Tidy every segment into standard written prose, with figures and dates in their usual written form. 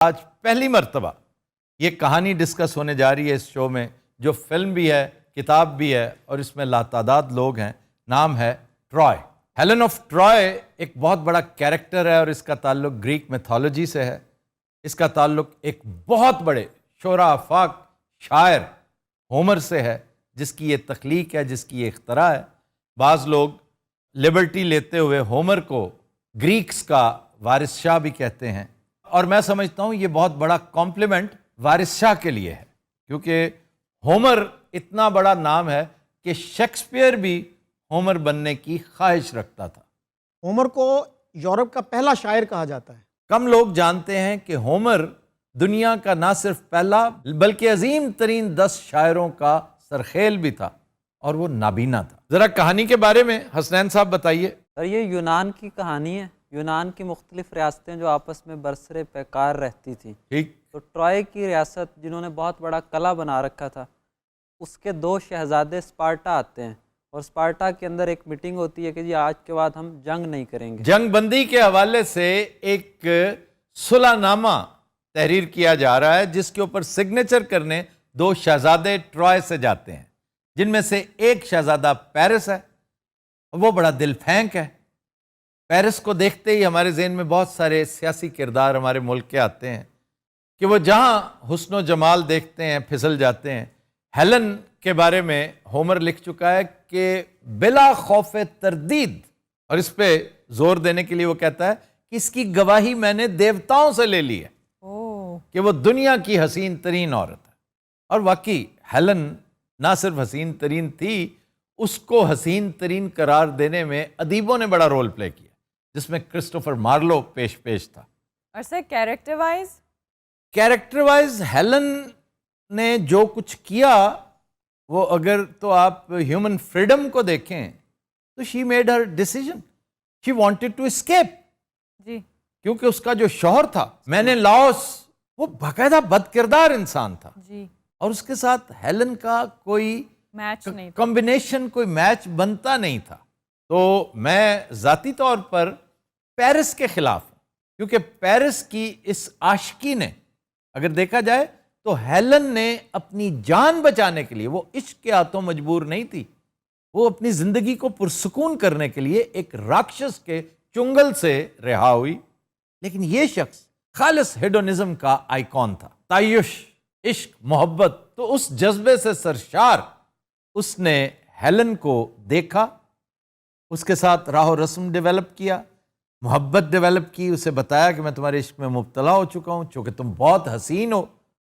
آج پہلی مرتبہ یہ کہانی ڈسکس ہونے جا رہی ہے اس شو میں، جو فلم بھی ہے، کتاب بھی ہے، اور اس میں لاتعداد لوگ ہیں۔ نام ہے ٹرائے۔ ہیلن آف ٹرائے ایک بہت بڑا کیریکٹر ہے، اور اس کا تعلق گریک میتھولوجی سے ہے۔ اس کا تعلق ایک بہت بڑے شعراء آفاق شاعر ہومر سے ہے، جس کی یہ تخلیق ہے، جس کی یہ اختراع ہے۔ بعض لوگ لبرٹی لیتے ہوئے ہومر کو گریکس کا وارث شاہ بھی کہتے ہیں، اور میں سمجھتا ہوں یہ بہت بڑا کمپلیمنٹ وارث شاہ کے لیے ہے، کیونکہ ہومر اتنا بڑا نام ہے کہ شیکسپیئر بھی ہومر بننے کی خواہش رکھتا تھا۔ ہومر کو یورپ کا پہلا شاعر کہا جاتا ہے۔ کم لوگ جانتے ہیں کہ ہومر دنیا کا نہ صرف پہلا بلکہ عظیم ترین 10 شاعروں کا سرخیل بھی تھا، اور وہ نابینا تھا۔ ذرا کہانی کے بارے میں حسنین صاحب بتائیے۔ سر، یہ یونان کی کہانی ہے۔ یونان کی مختلف ریاستیں جو آپس میں برسر پیکار رہتی تھیں، ٹھیک۔ تو ٹرائے کی ریاست، جنہوں نے بہت بڑا قلعہ بنا رکھا تھا، اس کے 2 شہزادے اسپارٹا آتے ہیں، اور اسپارٹا کے اندر ایک میٹنگ ہوتی ہے کہ جی آج کے بعد ہم جنگ نہیں کریں گے۔ جنگ بندی کے حوالے سے ایک صلح نامہ تحریر کیا جا رہا ہے، جس کے اوپر سگنیچر کرنے 2 شہزادے ٹرائے سے جاتے ہیں، جن میں سے ایک شہزادہ پیرس ہے۔ وہ بڑا دل پھینک ہے۔ پیرس کو دیکھتے ہی ہمارے ذہن میں بہت سارے سیاسی کردار ہمارے ملک کے آتے ہیں کہ وہ جہاں حسن و جمال دیکھتے ہیں پھسل جاتے ہیں۔ ہیلن کے بارے میں ہومر لکھ چکا ہے کہ بلا خوف تردید، اور اس پہ زور دینے کے لیے وہ کہتا ہے کہ اس کی گواہی میں نے دیوتاؤں سے لے لی ہے کہ وہ دنیا کی حسین ترین عورت ہے۔ اور واقعی ہیلن نہ صرف حسین ترین تھی، اس کو حسین ترین قرار دینے میں ادیبوں نے بڑا رول پلے کیا، جس میں کرسٹوفر مارلو پیش تھا۔ اور سر کیریکٹر وائز ہیلن نے جو کچھ کیا، وہ اگر تو آپ ہیومن فریڈم کو دیکھیں تو she made her decision, she wanted to escape. جی، کیونکہ اس کا جو شوہر تھا مینیلاؤس، وہ باقاعدہ بد کردار انسان تھا، جی، اور اس کے ساتھ ہیلن کا کوئی میچ نہیں تھا۔ کمبینیشن، کوئی میچ بنتا نہیں تھا۔ تو میں ذاتی طور پر پیرس کے خلاف ہوں، کیونکہ پیرس کی اس عاشقی نے، اگر دیکھا جائے تو ہیلن نے اپنی جان بچانے کے لیے، وہ عشق کے ہاتھوں مجبور نہیں تھی، وہ اپنی زندگی کو پرسکون کرنے کے لیے ایک راکشس کے چنگل سے رہا ہوئی۔ لیکن یہ شخص خالص ہیڈونزم کا آئیکن تھا، تعیش، عشق، محبت۔ تو اس جذبے سے سرشار اس نے ہیلن کو دیکھا، اس کے ساتھ راہ و رسم ڈیولپ کیا، محبت ڈیولپ کی، اسے بتایا کہ میں تمہارے عشق میں مبتلا ہو چکا ہوں، چونکہ تم بہت حسین ہو۔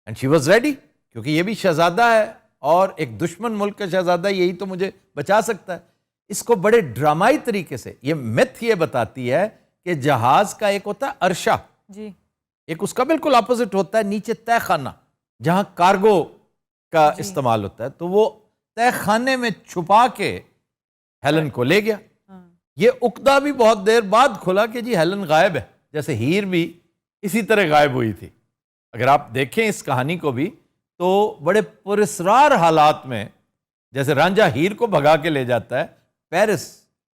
اینڈ شی واز ریڈی، کیونکہ یہ بھی شہزادہ ہے، اور ایک دشمن ملک کا شہزادہ، یہی تو مجھے بچا سکتا ہے۔ اس کو بڑے ڈرامائی طریقے سے یہ میتھ یہ بتاتی ہے کہ جہاز کا ایک ہوتا ہے عرشہ، جی، ایک اس کا بالکل اپوزٹ ہوتا ہے نیچے تہ خانہ، جہاں کارگو کا استعمال ہوتا ہے۔ تو وہ تہ خانے میں چھپا کے ہیلن کو لے گیا۔ یہ عقدہ بھی بہت دیر بعد کھلا کہ جی ہیلن غائب ہے، جیسے ہیر بھی اسی طرح غائب ہوئی تھی۔ اگر آپ دیکھیں اس کہانی کو بھی تو بڑے پراسرار حالات میں، جیسے رانجھا ہیر کو بھگا کے لے جاتا ہے، پیرس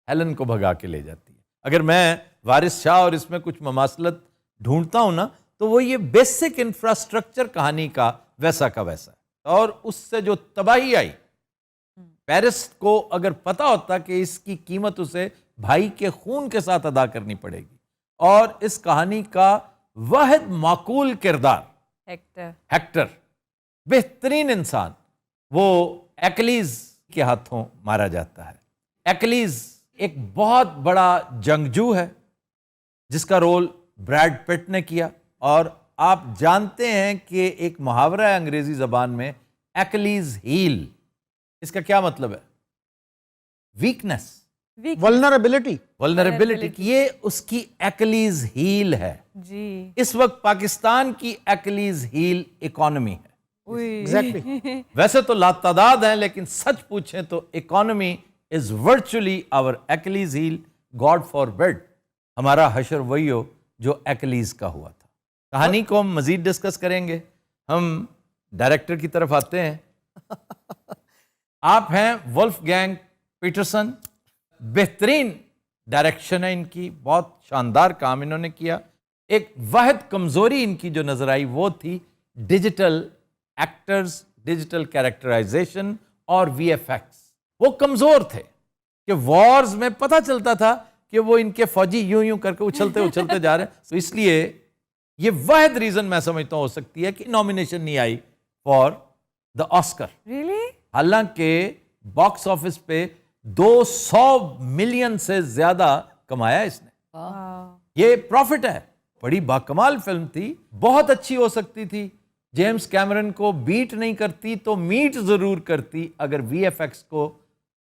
ہیلن کو بھگا کے لے جاتی ہے۔ اگر میں وارث شاہ اور اس میں کچھ مماثلت ڈھونڈتا ہوں نا، تو وہ یہ بیسک انفراسٹرکچر کہانی کا ویسا کا ویسا ہے، اور اس سے جو تباہی آئی، پیرس کو اگر پتا ہوتا کہ اس کی قیمت اسے بھائی کے خون کے ساتھ ادا کرنی پڑے گی۔ اور اس کہانی کا واحد معقول کردار ہیکٹر، بہترین انسان، وہ ایکلیز کے ہاتھوں مارا جاتا ہے۔ ایکلیز ایک بہت بڑا جنگجو ہے، جس کا رول بریڈ پٹ نے کیا، اور آپ جانتے ہیں کہ ایک محاورہ ہے انگریزی زبان میں، ایکلیز ہیل۔ اس کا کیا مطلب ہے؟ Weakness, vulnerability. یہ اس کی ایکلیز ہیل ہے۔ جی، اس وقت پاکستان کی ایکلیز ہیل اکانومی ہے۔ ویسے تو لاتعداد ہیں، لیکن سچ پوچھیں تو economy is virtually our Achilles heel. God forbid ہمارا حشر وہی ہو جو ایکلیز کا ہوا تھا۔ کہانی کو ہم مزید ڈسکس کریں گے۔ ہم ڈائریکٹر کی طرف آتے ہیں۔ آپ ہیں ولف گینگ پیٹرسن، بہترین ڈائریکشن ہے ان کی، بہت شاندار کام انہوں نے کیا۔ ایک واحد کمزوری ان کی جو نظر آئی وہ تھی ڈیجیٹل ایکٹرز، ڈیجیٹل کیریکٹرائزیشن اور وی ایف ایکس. وہ کمزور تھے کہ وارز میں پتہ چلتا تھا کہ وہ ان کے فوجی یوں کر کے اچھلتے جا رہے ہیں. تو اس لیے یہ واحد ریزن میں سمجھتا ہوں ہو سکتی ہے کہ نامینیشن نہیں آئی فار دا آسکر. حالانکہ باکس آفس پہ 200 ملین سے زیادہ کمایا اس نے. یہ پروفٹ ہے. بڑی باکمال فلم تھی، بہت اچھی ہو سکتی تھی. جیمز کیمرن کو بیٹ نہیں کرتی تو میٹ ضرور کرتی اگر وی ایف ایکس کو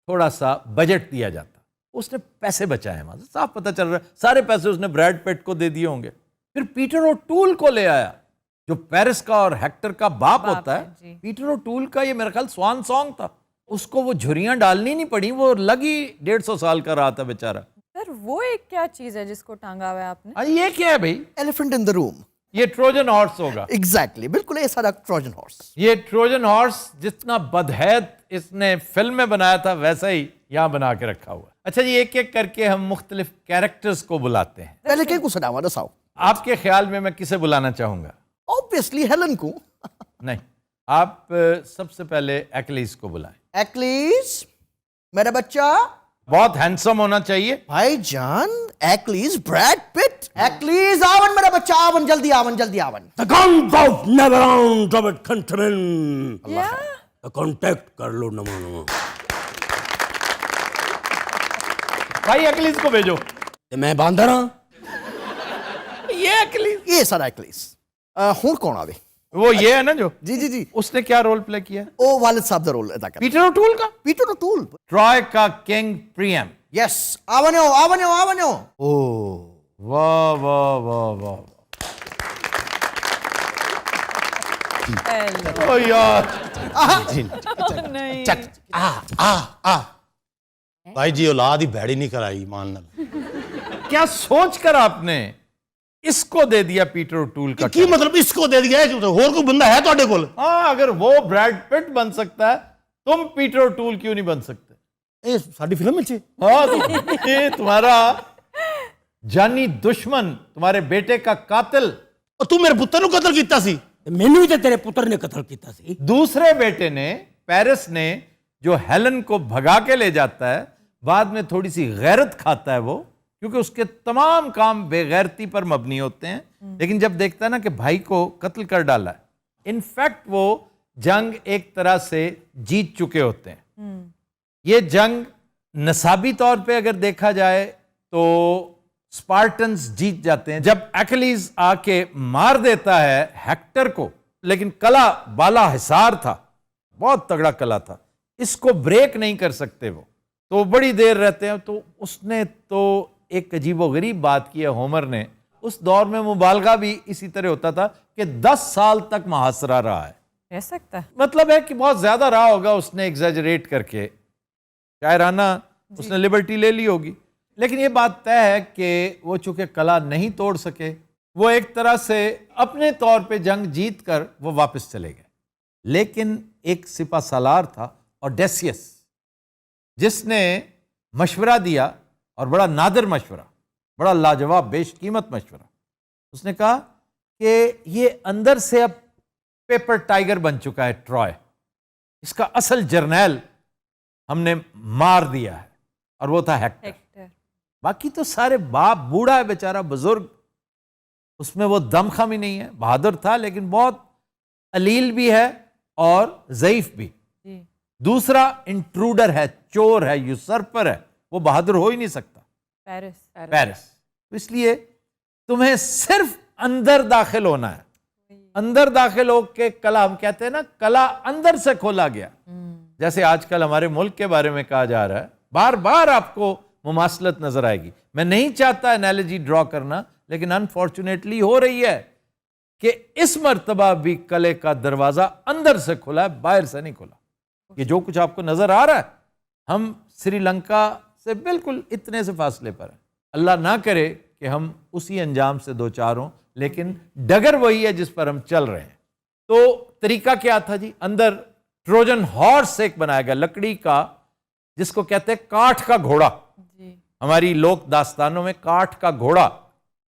تھوڑا سا بجٹ دیا جاتا. اس نے پیسے بچائے ہیں، صاف پتہ چل رہا ہے سارے پیسے اس نے بریڈ پیٹ کو دے دیے ہوں گے. پھر پیٹر اوٹول کو لے آیا جو پیرس کا اور ہیکٹر کا باپ ہوتا ہے. پیٹر اوٹول کا یہ میرا خیال سوان سانگ تھا. اس کو وہ جھریاں ڈالنی نہیں پڑی، وہ لگی 150 سال کا رہا تھا بیچارہ. سر وہ ایک کیا چیز ہے جس کو ٹانگا ہوا ہے آپ نے؟ یہ کیا ہے بھائی؟ ایلیفنٹ ان دا روم. یہ ٹروجن ہارس ہوگا. ایگزیکٹلی، بالکل یہ سارا ٹروجن ہارس. یہ ٹروجن ہارس جتنا بدحید اس نے فلم میں بنایا تھا ویسا ہی یہاں بنا کے رکھا ہوا. اچھا جی، ایک ایک کر کے ہم مختلف کیریکٹرز کو بلاتے ہیں. پہلے کیا کو سناوا دساؤ. آپ کے خیال میں کسے بلانا چاہوں گا؟ obviously ہیلن کو. نہیں، آپ سب سے پہلے ایکلیز کو بلائیں. ایکلیز میرا بچہ. بہت ہینڈسم ہونا چاہیے. بھائی جان ایکلیز بریڈ پٹ. ایکلیز آون میرا بچہ، آون جلدی آون جلدی آون. The guns of never on Robert countrymen. Contact کر لو نمانو. بھائی ایکلیز کو بھیجو. میں باندر ہوں. یہ ایکلیز، یہ سارا ایکلیز. ہوں کون آوے؟ وہ یہ ہے نا جو جی اس نے کیا رول پلے کیا؟ او والد صاحب دا رول ادا کر. پیٹر اوٹول کا. پیٹر اوٹول. ٹرائے کا کنگ پریم. یس آونیو آونیو آونیو. او واہ واہ واہ واہ. او یار بھائی جی اولاد ہی بھیڑی نہیں کرائی مان نال. کیا سوچ کر آپ نے اس کو دے دیا پیٹر اوٹول کا؟ کی مطلب اس کو دے دیا ہے؟ اور کوئی بندہ ہے تواڈے کول؟ ہاں، اگر وہ بریڈ پٹ بن سکتا ہے تم پیٹر اوٹول کیوں نہیں بن سکتے؟ اے ساڈی فلم وچ ہاں، یہ تمہارا جانی دشمن، تمہارے بیٹے کا قاتل. اور تو میرے پتر نو قتل کیتا سی. مینوں بھی تے تیرے پتر نے قتل کیتا سی. دوسرے بیٹے نے، پیرس نے، جو ہیلن کو بھگا کے لے جاتا ہے، بعد میں تھوڑی سی غیرت کھاتا ہے وہ، کیونکہ اس کے تمام کام بے غیرتی پر مبنی ہوتے ہیں. لیکن جب دیکھتا ہے نا کہ بھائی کو قتل کر ڈالا ہے، انفیکٹ وہ جنگ ایک طرح سے جیت چکے ہوتے ہیں. یہ جنگ نصابی طور پہ اگر دیکھا جائے تو اسپارٹنز جیت جاتے ہیں. جب ایکلیز آ کے مار دیتا ہے ہیکٹر کو، لیکن قلعہ بالا حصار تھا، بہت تگڑا قلعہ تھا، اس کو بریک نہیں کر سکتے وہ، تو بڑی دیر رہتے ہیں. تو اس نے تو ایک عجیب و غریب بات کی ہے ہومر نے. اس دور میں مبالغہ بھی اسی طرح ہوتا تھا کہ 10 سال تک محاصرہ رہا ہے. رہ سکتا ہے، مطلب ہے کہ بہت زیادہ رہا ہوگا، اس نے ایگزیجریٹ کر کے شاعرانہ اس نے لبرٹی لے لی ہوگی. لیکن یہ بات طے ہے کہ وہ چونکہ قلعہ نہیں توڑ سکے، وہ ایک طرح سے اپنے طور پہ جنگ جیت کر وہ واپس چلے گئے. لیکن ایک سپہ سالار تھا اوڈیسیس، جس نے مشورہ دیا، اور بڑا نادر مشورہ، بڑا لاجواب بیش قیمت مشورہ. اس نے کہا کہ یہ اندر سے اب پیپر ٹائیگر بن چکا ہے ٹرائے، اس کا اصل جرنیل ہم نے مار دیا ہے، اور وہ تھا ہیکٹر. باقی تو سارے باپ، بوڑھا ہے بیچارہ، بزرگ، اس میں وہ دم خم ہی نہیں ہے. بہادر تھا لیکن بہت علیل بھی ہے اور ضعیف بھی. دوسرا انٹروڈر ہے، چور ہے، یوسرپر ہے، وہ بہادر ہو ہی نہیں سکتا. پیرس. تو اس لیے تمہیں صرف اندر داخل ہونا ہے. اندر داخل ہو کے قلعہ، ہم کہتے ہیں نا قلعہ اندر سے کھولا گیا. جیسے آج کل ہمارے ملک کے بارے میں کہا جا رہا ہے، بار بار آپ کو مماثلت نظر آئے گی. میں نہیں چاہتا انالوجی ڈرا کرنا، لیکن انفارچونیٹلی ہو رہی ہے کہ اس مرتبہ بھی قلعے کا دروازہ اندر سے کھلا ہے، باہر سے نہیں کھلا. یہ جو کچھ آپ کو نظر آ رہا ہے، ہم سری لنکا سے بالکل اتنے سے فاصلے پر ہیں. اللہ نہ کرے کہ ہم اسی انجام سے دو چار ہوں، لیکن ڈگر وہی ہے جس پر ہم چل رہے ہیں. تو طریقہ کیا تھا جی؟ اندر ٹروجن ہارس ایک بنایا گیا، لکڑی کا، جس کو کہتے ہیں کاٹھ کا گھوڑا. ہماری لوک داستانوں میں کاٹھ کا گھوڑا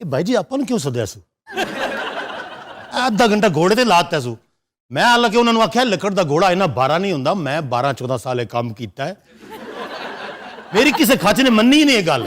ਇਹ ਬਾਈ ਜੀ ਆਪਾਂ ਨੂੰ ਕਿਉਂ ਸੱਦਿਆ ਸੀ? ਅੱਧਾ ਘੰਟਾ ਘੋੜੇ ਤੇ ਲਾਤਾ ਸੂ। ਮੈਂ ਹਾਲਾਂਕਿ ਉਹਨਾਂ ਨੂੰ ਆਖਿਆ ਲੱਕੜ ਦਾ ਘੋੜਾ ਇਹਨਾਂ 12 ਨਹੀਂ ਹੁੰਦਾ, ਮੈਂ 12-14 ਸਾਲ ਇਹ ਕੰਮ ਕੀਤਾ ਹੈ। ਮੇਰੀ ਕਿਸੇ ਖੱਚ ਨੇ ਮੰਨੀ ਨਹੀਂ ਇਹ ਗੱਲ।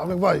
ਆਮਿਕ ਭਾਈ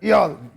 ਕੀ ਹਾਲ?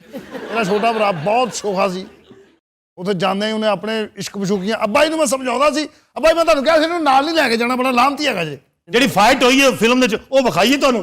ਮੇਰਾ ਛੋਟਾ ਭਰਾ ਬਹੁਤ ਸ਼ੋਖਾ ਸੀ, ਉੱਥੇ ਜਾਂਦੇ ਹੀ ਉਹਨੇ ਆਪਣੇ ਇਸ਼ਕ ਮਸ਼ੂਕੀਆਂ ਅੱਬਾ ਜੀ ਨੂੰ ਮੈਂ ਸਮਝਾਉਂਦਾ ਸੀ, ਅੱਬਾ ਜੀ ਮੈਂ ਤੁਹਾਨੂੰ ਕਿਹਾ ਸੀ ਇਹਨੂੰ ਨਾਲ ਨਹੀਂ ਲੈ ਕੇ ਜਾਣਾ, ਬੜਾ ਲਾਹਮਤੀ ਹੈਗਾ ਜੇ। ਜਿਹੜੀ ਫਾਈਟ ਹੋਈ ਹੈ ਫਿਲਮ ਦੇ ਵਿੱਚ ਉਹ ਵਿਖਾਈਏ ਤੁਹਾਨੂੰ?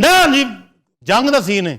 ਨਾ ਜੀ ਜੰਗ ਦਾ ਸੀਨ ਹੈ।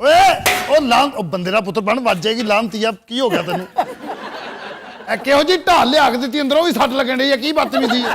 ਓਏ ਉਹ ਲਾਹਮ ਉਹ ਬੰਦੇ ਦਾ ਪੁੱਤਰ ਬਣ ਵੱਜ ਜਾਏਗੀ ਲਾਹਮਤੀ ਆ, ਕੀ ਹੋ ਗਿਆ ਤੈਨੂੰ? ਇਹ ਕਿਹੋ ਜੀ ਢਾਲ ਲਿਆ ਕੇ ਦਿੱਤੀ ਅੰਦਰੋਂ ਵੀ ਸੱਟ ਲੱਗਣ ਡਈ ਆ, ਕੀ ਬਦਤਮੀਜ਼ੀ ਹੈ?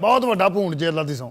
ਬਹੁਤ ਵੱਡਾ ਭੂੰਡ ਜੇ ਅੱਲਾ ਦੀ ਸੌਂ।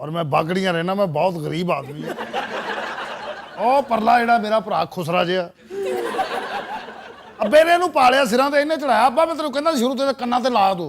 ਔਰ ਮੈਂ ਬਾਗੜੀਆਂ ਰਹਿਣਾ, ਮੈਂ ਬਹੁਤ ਗਰੀਬ ਆਦਮੀ ਹਾਂ। ਉਹ ਪਰਲਾ ਜਿਹੜਾ ਮੇਰਾ ਭਰਾ ਖੁਸਰਾ ਜਿਹਾ, ਅੱਬੇ ਨੇ ਇਹਨੂੰ ਪਾਲਿਆ ਸਿਰਾਂ ਤੇ, ਇਹਨੇ ਚੜਾਇਆ। ਅੱਬਾ ਮੈਂ ਤੈਨੂੰ ਕਹਿੰਦਾ ਸ਼ੁਰੂ ਤੇ ਕੰਨਾਂ ਤੇ ਲਾ ਦੋ।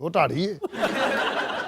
ਉਹ ਢਾੜੀ ਹੈ।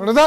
ਉਹਦਾ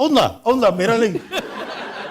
ਆਉਂਦਾ ਆਉਂਦਾ ਮੇਰਾ ਲਈ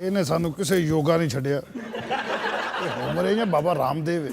ਇਹਨੇ ਸਾਨੂੰ ਕਿਸੇ ਯੋਗਾ ਨਹੀਂ ਛੱਡਿਆ ਇਹ ਹੋਮਰ ਹੈ ਜਾਂ ਬਾਬਾ ਰਾਮਦੇਵ ਹੈ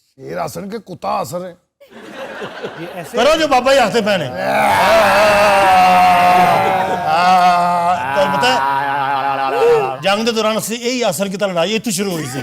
ਸ਼ੇਰ ਆਸਨ ਕੇ ਕੁੱਤਾ ਆਸਨ ਹੈ ਕਰੋ ਜੋ ਬਾਬਾ ਜੀ ਹੱਥੇ ਪੈਣੇ ਤੁਹਾਨੂੰ ਪਤਾ ਹੈ ਜੰਗ ਦੇ ਦੌਰਾਨ ਅਸੀਂ ਇਹੀ ਆਸਨ ਕੀਤਾ ਲੜਾਈ ਇੱਥੋਂ ਸ਼ੁਰੂ ਹੋਈ ਸੀ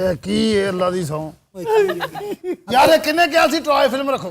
ਇਹ ਕੀ ਹੈ ਅੱਲਾ ਦੀ ਸੌਂ ਯਾਰ ਇਹ ਕਿੰਨੇ ਕਿਹਾ ਸੀ ਟਰਾਈ ਫਿਲਮ ਰੱਖੋ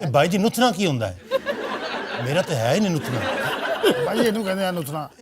ਇਹ ਬਾਈ ਜੀ ਨੁੱਥਣਾ ਕੀ ਹੁੰਦਾ ਹੈ ਮੇਰਾ ਤਾਂ ਹੈ ਹੀ ਨਹੀਂ ਨੁੱਥਣਾ ਭਾਈ ਇਹਨੂੰ ਕਹਿੰਦੇ ਆ ਨੁੱਥਣਾ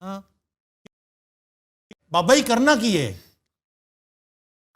ਹਾਂ ਬਾਬਾ ਜੀ ਕਰਨਾ ਕੀ ਹੈ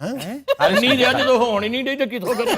ਹੈਂ ਨਹੀਂ ਰਿਹਾ ਜਦੋਂ ਹੋਣ ਹੀ ਨਹੀਂ ਡਈ ਤਾਂ ਕਿੱਥੋਂ ਕਰੀਏ